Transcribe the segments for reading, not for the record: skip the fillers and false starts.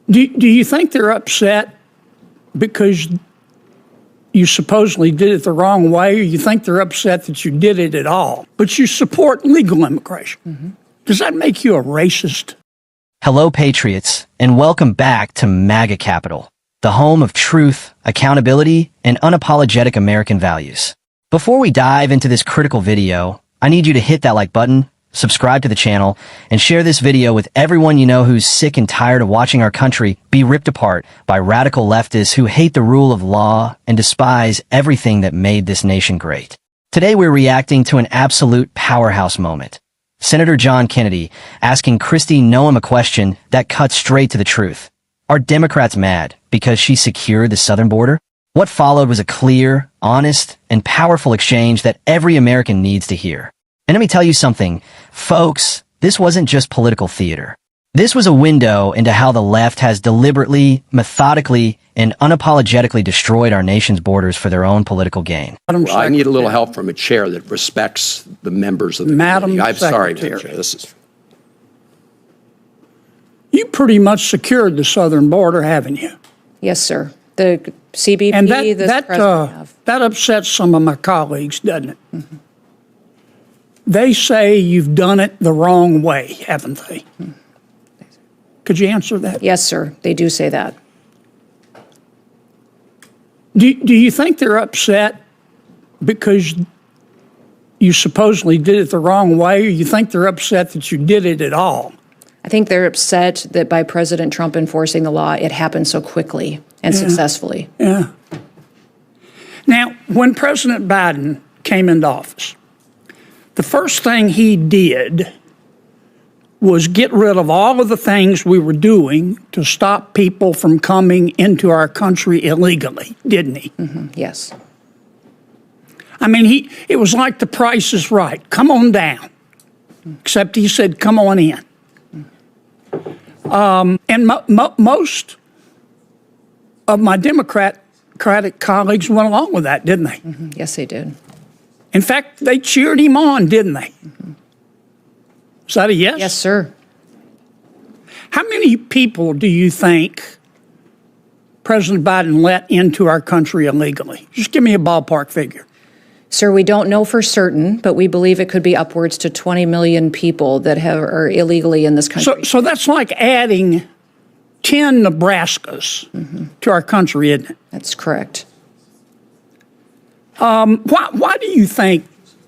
Do you think they're upset because you supposedly did it the wrong way, or you think they're upset that you did it at all, but you support legal immigration? Mm-hmm. Does that make you a racist? Hello, Patriots, and welcome back to Maga Capital, the home of truth, accountability, and unapologetic American values. Before we dive into this critical video, I need you to hit that like button, subscribe to the channel, and share this video with everyone you know who's sick and tired of watching our country be ripped apart by radical leftists who hate the rule of law and despise everything that made this nation great. Today we're reacting to an absolute powerhouse moment. Senator John Kennedy asking Kristi Noem a question that cuts straight to the truth. Are Democrats mad because she secured the southern border? What followed was a clear, honest, and powerful exchange that every American needs to hear. And let me tell you something, folks, this wasn't just political theater. This was a window into how the left has deliberately, methodically, and unapologetically destroyed our nation's borders for their own political gain. Well, I need a little help from a chair that respects the members of the committee. I'm sorry, Madam Chair. You pretty much secured the southern border, haven't you? Yes, sir. The CBP, and that upsets some of my colleagues, doesn't it? Mm-hmm. They say you've done it the wrong way, haven't they? Mm-hmm. Could you answer that? Yes, sir. They do say that. Do you think they're upset because you supposedly did it the wrong way, or you think they're upset that you did it at all? I think they're upset that by President Trump enforcing the law, it happened so quickly and successfully. Yeah. Now, when President Biden came into office, the first thing he did was get rid of all of the things we were doing to stop people from coming into our country illegally, didn't he? Mm-hmm. Yes. I mean, it was like The Price is Right. Come on down. Except he said, come on in. And most of my Democratic colleagues went along with that, didn't they? Mm-hmm. Yes, they did. In fact, they cheered him on, didn't they? Mm-hmm. Is that a yes? Yes, sir. How many people do you think President Biden let into our country illegally? Just give me a ballpark figure. Sir, we don't know for certain, but we believe it could be upwards to 20 million people that are illegally in this country. So that's like adding 10 Nebraskas to our country, isn't it? That's correct. Why do you think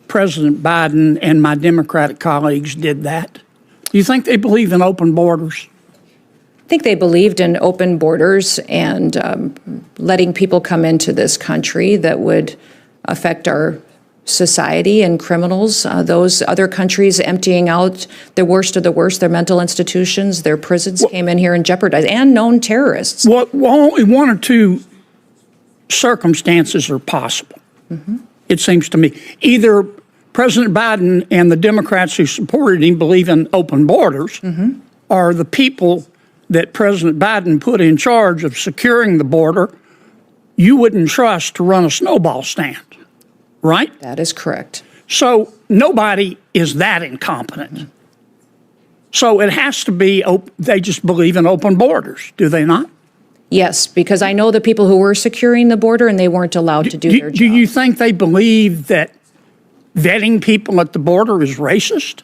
President Biden and my Democratic colleagues did that? Do you think they believe in open borders? I think they believed in open borders and letting people come into this country that would affect our society and criminals. Those other countries emptying out the worst of the worst, their mental institutions, their prisons came in here and jeopardized, and known terrorists. Well, only one or two circumstances are possible, it seems to me. Either President Biden and the Democrats who supported him believe in open borders, or the people that President Biden put in charge of securing the border you wouldn't trust to run a snowball stand, right? That is correct. So nobody is that incompetent. So it has to be, they just believe in open borders, do they not? Yes, because I know the people who were securing the border and they weren't allowed to do their job. Do you think they believe that vetting people at the border is racist?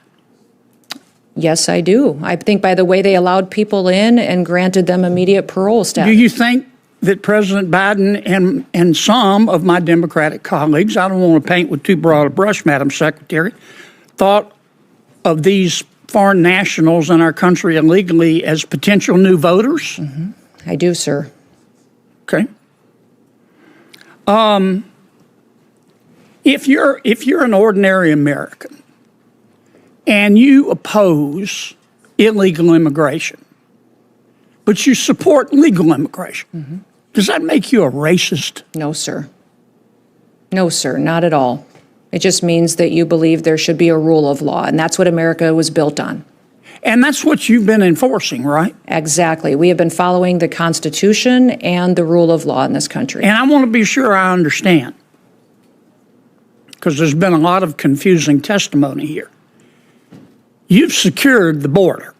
Yes, I do. I think by the way they allowed people in and granted them immediate parole status. Do you think that President Biden and some of my Democratic colleagues, I don't want to paint with too broad a brush, Madam Secretary, thought of these foreign nationals in our country illegally as potential new voters? I do, sir. Okay. If you're an ordinary American and you oppose illegal immigration, but you support legal immigration, does that make you a racist? No, sir. No, sir, not at all. It just means that you believe there should be a rule of law, and that's what America was built on. And that's what you've been enforcing, right? Exactly. We have been following the Constitution and the rule of law in this country. And I want to be sure I understand, because there's been a lot of confusing testimony here. You've secured the border,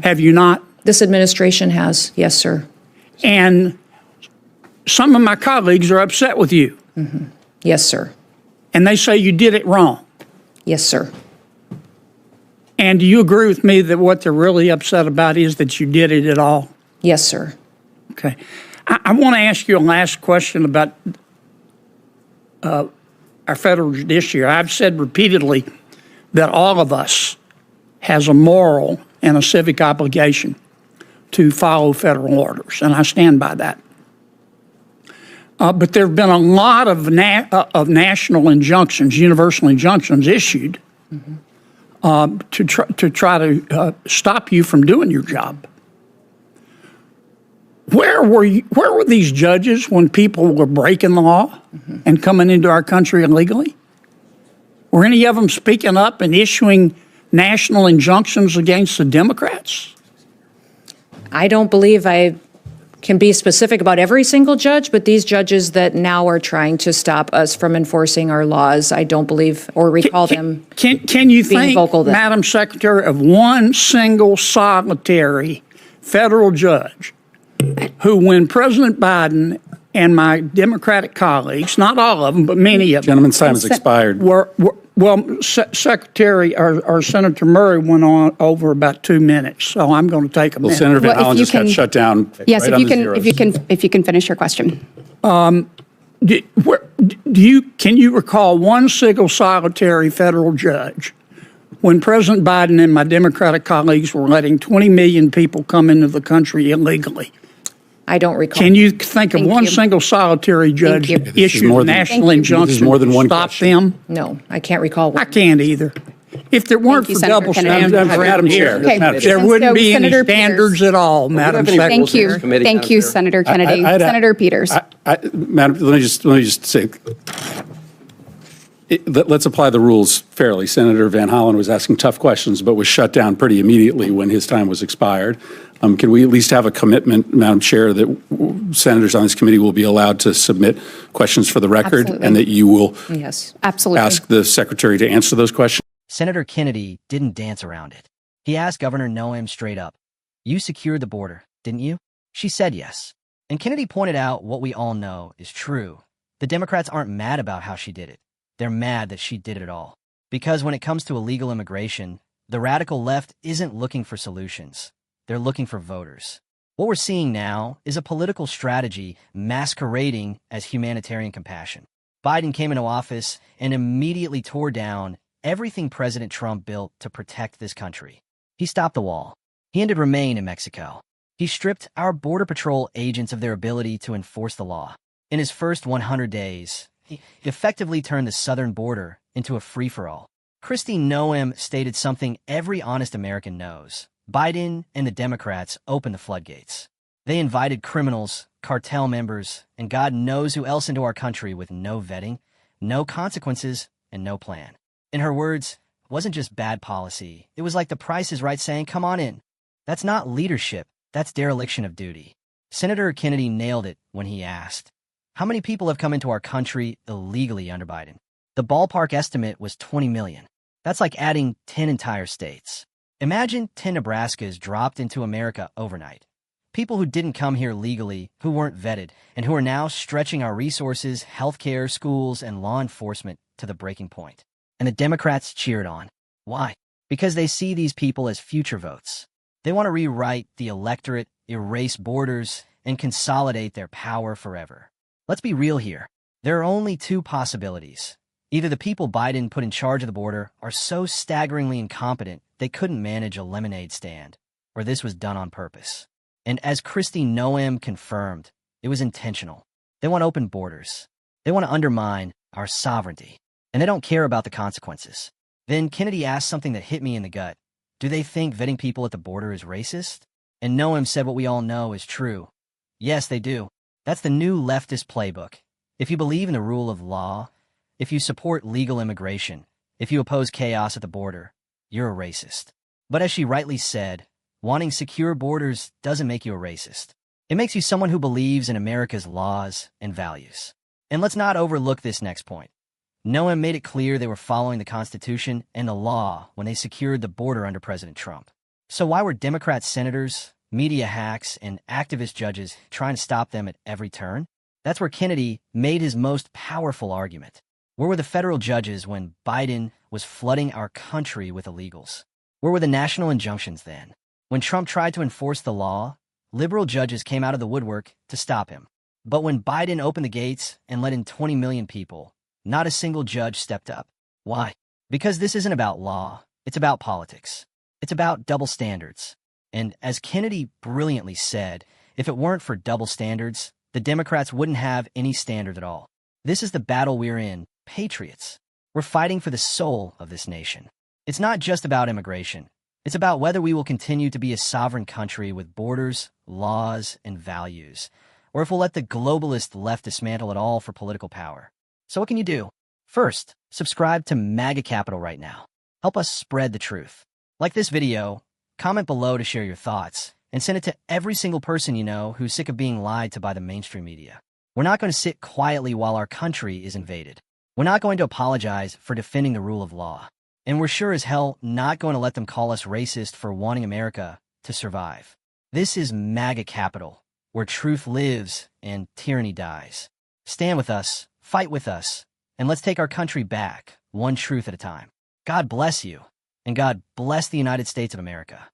have you not? This administration has, yes, sir. And some of my colleagues are upset with you. Yes, sir. And they say you did it wrong. Yes, sir. And do you agree with me that what they're really upset about is that you did it at all? Yes, sir. Okay. I want to ask you a last question about our federal judiciary. I've said repeatedly that all of us has a moral and a civic obligation to follow federal orders, and I stand by that. But there have been a lot of national injunctions, universal injunctions issued to try to stop you from doing your job. Where were these judges when people were breaking the law and coming into our country illegally? Were any of them speaking up and issuing national injunctions against the Democrats? I don't believe I can be specific about every single judge, but these judges that now are trying to stop us from enforcing our laws, I don't believe or recall them. Can you being think, vocal then. Madam Secretary, of one single solitary federal judge who, when President Biden and my Democratic colleagues, not all of them, but many of them, Gentleman's time has expired. Secretary or Senator Murray went on over about 2 minutes, so I'm going to take a minute. Senator Van Well, if Hollen you just got can- shut down. Yes, right if on you the can, zeros. if you can finish your question. Can you recall one single solitary federal judge when President Biden and my Democratic colleagues were letting 20 million people come into the country illegally? I don't recall. Can you think of Thank one you. single solitary judge you. that This is issued more a than- national Thank you. This is injunction more than to one stop question. them? No, I can't recall one. I can't either. If there weren't you, for Senator double Kennedy. standards Madam around Chair, here, Okay. there And wouldn't so be any Senator Peters. standards at all, Madam have any Secretary. rules in this committee, Thank Madam you, Chair? Senator Kennedy. Senator Peters. Madam, let me just say, let's apply the rules fairly. Senator Van Hollen was asking tough questions, but was shut down pretty immediately when his time was expired. Can we at least have a commitment, Madam Chair, that senators on this committee will be allowed to submit questions for the record, Absolutely. and that you will Yes. Absolutely. ask the secretary to answer those questions? Senator Kennedy didn't dance around it. He asked Governor Noem straight up, "You secured the border, didn't you?" She said yes. And Kennedy pointed out what we all know is true. The Democrats aren't mad about how she did it. They're mad that she did it all. Because when it comes to illegal immigration, the radical left isn't looking for solutions. They're looking for voters. What we're seeing now is a political strategy masquerading as humanitarian compassion. Biden came into office and immediately tore down everything President Trump built to protect this country. He stopped the wall. He ended Remain in Mexico. He stripped our Border Patrol agents of their ability to enforce the law. In his first 100 days, he effectively turned the southern border into a free-for-all. Kristi Noem stated something every honest American knows. Biden and the Democrats opened the floodgates. They invited criminals, cartel members, and God knows who else into our country with no vetting, no consequences, and no plan. In her words, it wasn't just bad policy. It was like the Price is Right saying, "Come on in." That's not leadership. That's dereliction of duty. Senator Kennedy nailed it when he asked, how many people have come into our country illegally under Biden? The ballpark estimate was 20 million. That's like adding 10 entire states. Imagine 10 Nebraskas dropped into America overnight. People who didn't come here legally, who weren't vetted, and who are now stretching our resources, healthcare, schools, and law enforcement to the breaking point. And the Democrats cheered on. Why? Because they see these people as future votes. They want to rewrite the electorate, erase borders, and consolidate their power forever. Let's be real here. There are only two possibilities. Either the people Biden put in charge of the border are so staggeringly incompetent they couldn't manage a lemonade stand, or this was done on purpose. And as Kristi Noem confirmed, it was intentional. They want open borders. They want to undermine our sovereignty, and they don't care about the consequences. Then Kennedy asked something that hit me in the gut. Do they think vetting people at the border is racist? And Noem said what we all know is true. Yes, they do. That's the new leftist playbook. If you believe in the rule of law, if you support legal immigration, if you oppose chaos at the border, you're a racist. But as she rightly said, wanting secure borders doesn't make you a racist. It makes you someone who believes in America's laws and values. And let's not overlook this next point. Noem made it clear they were following the Constitution and the law when they secured the border under President Trump. So why were Democrat senators media hacks, and activist judges trying to stop them at every turn. That's where Kennedy made his most powerful argument. Where were the federal judges when Biden was flooding our country with illegals? Where were the national injunctions then? When Trump tried to enforce the law, liberal judges came out of the woodwork to stop him. But when Biden opened the gates and let in 20 million people, not a single judge stepped up. Why? Because this isn't about law. It's about politics. It's about double standards. And as Kennedy brilliantly said, if it weren't for double standards, the Democrats wouldn't have any standard at all. This is the battle we're in, patriots. We're fighting for the soul of this nation. It's not just about immigration. It's about whether we will continue to be a sovereign country with borders, laws, and values, or if we'll let the globalist left dismantle it all for political power. So what can you do? First, subscribe to Maga Capital right now. Help us spread the truth. Like this video, comment below to share your thoughts, and send it to every single person you know who's sick of being lied to by the mainstream media. We're not going to sit quietly while our country is invaded. We're not going to apologize for defending the rule of law. And we're sure as hell not going to let them call us racist for wanting America to survive. This is Maga Capital, where truth lives and tyranny dies. Stand with us, fight with us, and let's take our country back, one truth at a time. God bless you, and God bless the United States of America.